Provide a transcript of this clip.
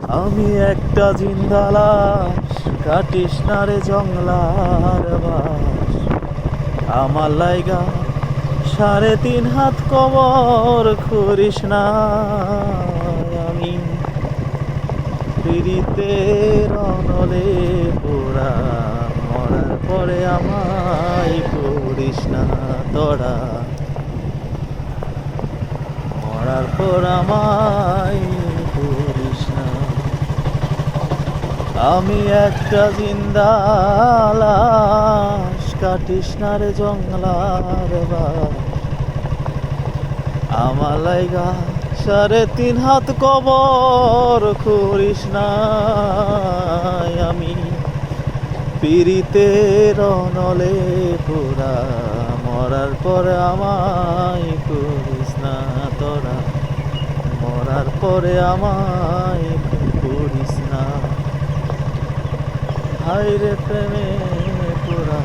আমি একটা জিন্দা লাশ, কাটিস না রে জংলার বাস। আমার লাইগা 3.5 হাত কবর করিস না। আমি পিড়িতের অনলে পোড়া, মরার পরে আমায় করিস না তোরা। মরার পর আমায় করিস না। আমি একটা জিন্দা লাশ, কাটিস না রে জংলার বাস। আমার লাইগা 3.5 হাত কবর করিস না। আমি পিড়িতের অনলে পোড়া, মরার পরে আমায় করিস না তোরা। মরার পরে আমায় করিস না। হায় রে প্রেমে পোড়া।